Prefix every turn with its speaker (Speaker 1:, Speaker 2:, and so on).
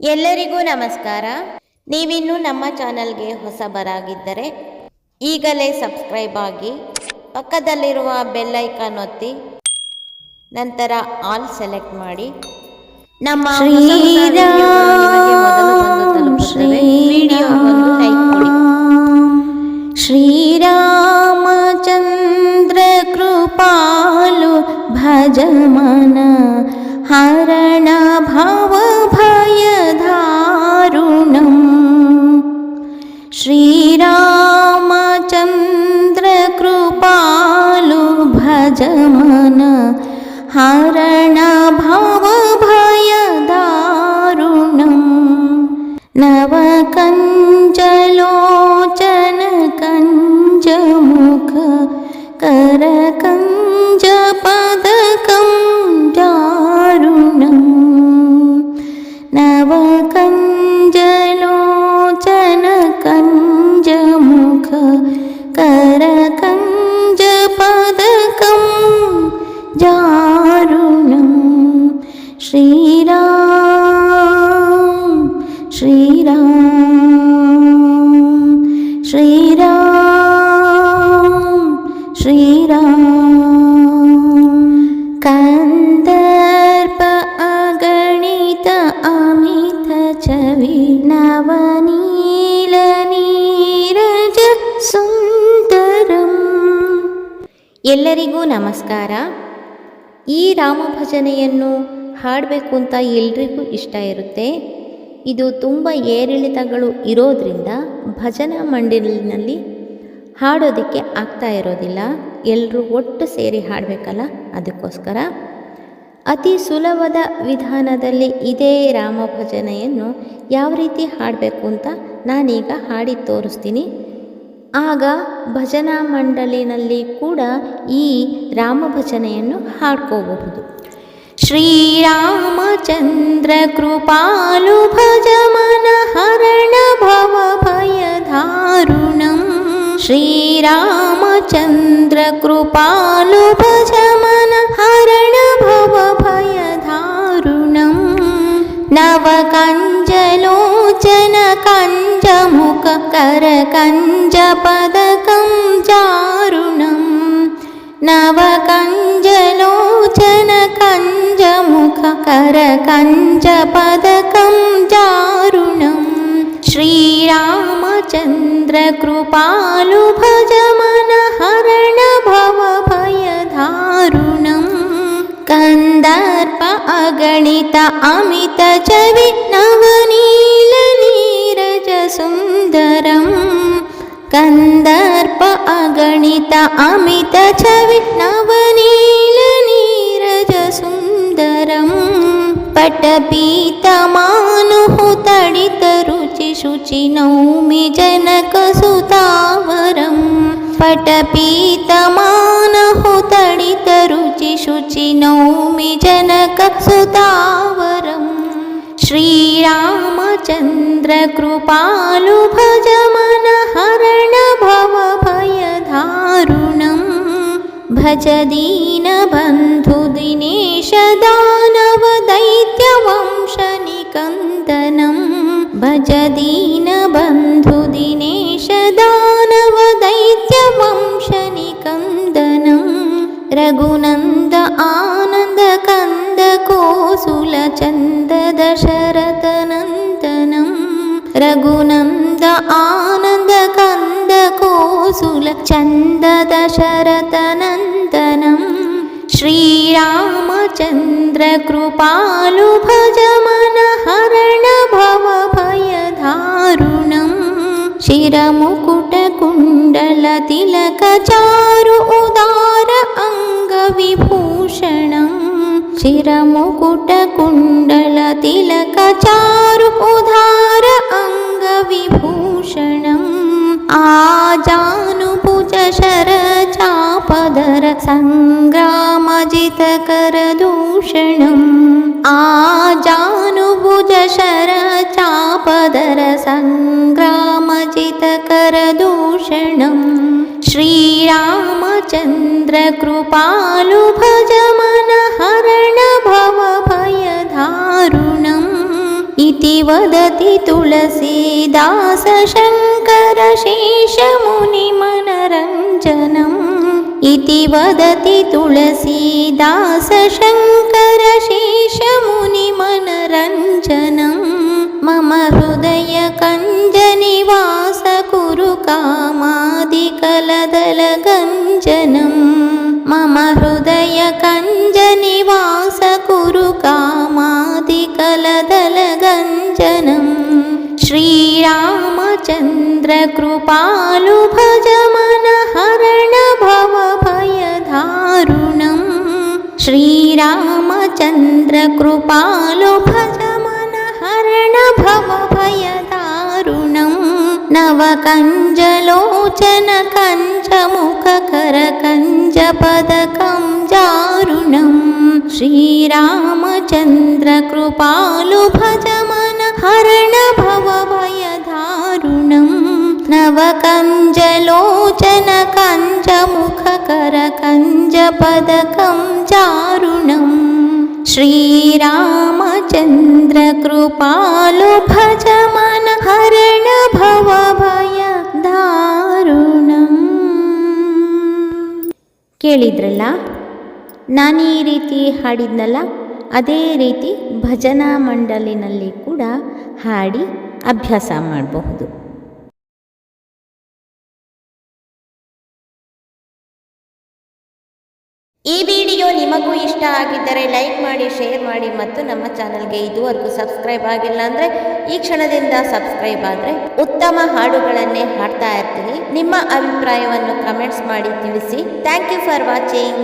Speaker 1: ಎಲ್ಲರಿಗೂ ನಮಸ್ಕಾರ. ನೀವಿನ್ನೂ ನಮ್ಮ ಚಾನಲ್ಗೆ ಹೊಸಬರಾಗಿದ್ದರೆ ಈಗಲೇ ಸಬ್ಸ್ಕ್ರೈಬ್ ಆಗಿ, ಪಕ್ಕದಲ್ಲಿರುವ ಬೆಲ್ ಐಕಾನ್ ಒತ್ತಿ, ನಂತರ ಆಲ್ ಸೆಲೆಕ್ಟ್ ಮಾಡಿ. ನಮ್ಮ ವಿಡಿಯೋವನ್ನು ಲೈಕ್ ಕೊಡಿ.
Speaker 2: ಶ್ರೀರಾಮಚಂದ್ರ ಕೃಪಾಲು ಭಜ ಮನ ಹರಣ ಭವ ಭಯಧಾರುಣಂ. ಶ್ರೀರಾಮಚಂದ್ರ ಕೃಪಾಲು ಭಜ ಮನ ಹರಣ ಭವ ಭಯಧಾರುಣಂ. ನವಕಂಜಲೋಚನ ಕಂಜಮುಖ ಕರಕಂಜ ಪದಕಂ ದಾರುಣಂ. ನವಕಂಜಲೋಚನ ಕಂಜಮುಖ ಕರಕಂಜ ಪದಕಂ ದಾರುಣಂ. ಶ್ರೀರಾಮ್ ಶ್ರೀರಾಮ್ ಶ್ರೀರಾಮ್ ಶ್ರೀರಾಮ್. ಕಂದರ್ಪ ಅಗಣಿತ ಅಮಿತ ಚವಿ ನವನೀಲ ನೀರಜ ಸುಂದರಂ.
Speaker 1: ಎಲ್ಲರಿಗೂ ನಮಸ್ಕಾರ. ಈ ರಾಮ ಭಜನೆಯನ್ನು ಹಾಡಬೇಕು ಅಂತ ಎಲ್ರಿಗೂ ಇಷ್ಟ ಇರುತ್ತೆ. ಇದು ತುಂಬ ಏರಿಳಿತಗಳು ಇರೋದ್ರಿಂದ ಭಜನಾ ಮಂಡಳಿನಲ್ಲಿ ಹಾಡೋದಕ್ಕೆ ಆಗ್ತಾ ಇರೋದಿಲ್ಲ. ಎಲ್ಲರೂ ಒಟ್ಟು ಸೇರಿ ಹಾಡಬೇಕಲ್ಲ, ಅದಕ್ಕೋಸ್ಕರ ಅತಿ ಸುಲಭದ ವಿಧಾನದಲ್ಲಿ ಇದೇ ರಾಮ ಭಜನೆಯನ್ನು ಯಾವ ರೀತಿ ಹಾಡಬೇಕು ಅಂತ ನಾನೀಗ ಹಾಡಿ ತೋರಿಸ್ತೀನಿ. ಆಗ ಭಜನಾ ಮಂಡಳಿನಲ್ಲಿ ಕೂಡ ಈ ರಾಮ ಭಜನೆಯನ್ನು ಹಾಡ್ಕೋಬಹುದು.
Speaker 2: ಶ್ರೀರಾಮಚಂದ್ರ ಕೃಪಾಲು ಭಜ ಮನ ಹರಣ ಭವ ಭಯಧಾರುಣಂ. ಶ್ರೀರಾಮಚಂದ್ರ ಕೃಪಾಲು ಭಜ ಮನ ಹರಣ ಭವ ಭಯಧಾರುಣಂ. ನವಕಂಜಲೋಚನ ಕಂಜಮುಖ ಕರಕಂಜ ಪದಕಂ ದಾರುಣಂ. ನವಕಂಜಲೋಚನ ಕಂಜಮುಖ ಕರಕಂಜ ಪದಕಂ ದಾರುಣಂ. ಶ್ರೀರಾಮಚಂದ್ರ ಕೃಪಾಲು ಭಜ ಮನ ಹರಣ ಭವ ಭಯಧಾರುಣಂ. ಕಂದರ್ಪ ಅಗಣಿತ ಅಮಿತ ಚವಿ ನವನೀಲ ನೀರಜ ಸುಂದರಂ. ಕಂದರ್ಪ ಅಗಣಿತ ಅಮಿತ ಚವಿ ನವನೀಲ ನೀರಜ ಸುಂದರಂ. ಪಟಪೀತಮಾನುಃ ತಡಿತ ರುಚಿ ಶುಚಿ ನೌಮಿ ಜನಕ ಸುತಾವರಂ. ಪಟಪೀತಮಾನಃ ತಡಿತ ರುಚಿ ಶುಚಿ ನೌಮಿ ಜನಕ ಸುತಾವರಂ. ಶ್ರೀರಾಮಚಂದ್ರ ಕೃಪಾಲು ಭಜ ಮನ ಹರಣ ಭವ ಭಯಧಾರುಣಂ. ಭಜ ದೀನ ಬಂಧು ದಿನೇಶ ದಾನವ ದೈತ್ಯ ವಂಶ ನಿಕಂದನಂ. ಭಜ ದೀನ ಬಂಧು ದಿನೇಶ ದಾನವ ದೈತ್ಯ ವಂಶ ನಿಕಂದನಂ. ರಘುನಂದ ಆನಂದ ಕಂದ ಕೋಸುಲ ಚಂದ ದಶರಥ ನಂದನಂ. ರಘುನಂದ ಆನಂದ ಕಂದ ಕೋಸುಲ ಚಂದ ದಶರಥ ನಂದನಂ. ಶ್ರೀರಾಮಚಂದ್ರ ಕೃಪಾಲು ಭಜ ಮನ ಹರಣ ಭವ ಭಯಧಾರುಣಂ. ಶಿರಮುಕುಟ ಕುಂಡಲ ತಿಲಕ ಚಾರು ಉದಾರ ಅಂಗ ವಿಭೂಷಣಂ. ಶಿರಮುಕುಟ ಕುಂಡಲ ತಿಲಕ ಚಾರು ಉದಾರ ಅಂಗ ವಿಭೂಷಣಂ. ಆಜಾನುಭುಜ ಶರ ಚಾಪದರ ಸಂಗ್ರಾಮಜಿತ ಕರದೂಷಣಂ. ಆಜಾನುಭುಜ ಶರ ಚಾಪದರ ಸಂಗ್ರಾಮಜಿತ ಕರದೂಷಣಂ. ಶ್ರೀರಾಮಚಂದ್ರ ಕೃಪಾಲು ಭಜ ಮನ ಹರಣ ಭವ ಭಯಧಾರುಣಂ. ಇತಿ इति वदति तुलसीदास शङ्कर शेषमुनिमनरञ्जनम् इति वदति तुलसीदास शङ्कर शेषमुनिमनरञ्जनम् मम हृदय कञ्जनिवास कुरु कामादिकलदलगञ्जनम् मम हृदय कञ्जनिवास कुरु कामादिकलदलगञ्जनम् श्रीरामचन्द्र कृपालु भज मन हरण भवभयदारुणम् श्रीरामचन्द्र कृपालु भज मन हरण भवभयदारुणम् नवकञ्जलोचन कञ्जमुखकर कञ्जपदकं जारुणम् श्रीरामचन्द्र कृपालु भज मन हरण भवभयदारुणम् नवकञ्जलोचन कञ्जमुखकर कञ्जपदकं जारुणम् श्रीरामचन्द्र कृपालु भज मन हरण भवभयदारुणम्.
Speaker 1: ಕೇಳಿದ್ರಲ್ಲ, ನಾನು ಈ ರೀತಿ ಹಾಡಿದ್ನಲ್ಲ, ಅದೇ ರೀತಿ ಭಜನಾ ಮಂಡಲಿನಲ್ಲಿ ಕೂಡ ಹಾಡಿ ಅಭ್ಯಾಸ ಮಾಡಬಹುದು. ಈ ವಿಡಿಯೋ ನಿಮಗೂ ಇಷ್ಟ ಆಗಿದ್ದರೆ ಲೈಕ್ ಮಾಡಿ, ಶೇರ್ ಮಾಡಿ ಮತ್ತು ನಮ್ಮ ಚಾನಲ್ಗೆ ಇದುವರೆಗೂ ಸಬ್ಸ್ಕ್ರೈಬ್ ಆಗಿಲ್ಲ ಅಂದರೆ ಈ ಕ್ಷಣದಿಂದ ಸಬ್ಸ್ಕ್ರೈಬ್ ಆದರೆ ಉತ್ತಮ ಹಾಡುಗಳನ್ನೇ ಹಾಡ್ತಾ ಇರ್ತೀನಿ. ನಿಮ್ಮ ಅಭಿಪ್ರಾಯವನ್ನು ಕಮೆಂಟ್ಸ್ ಮಾಡಿ ತಿಳಿಸಿ. Thank you for watching.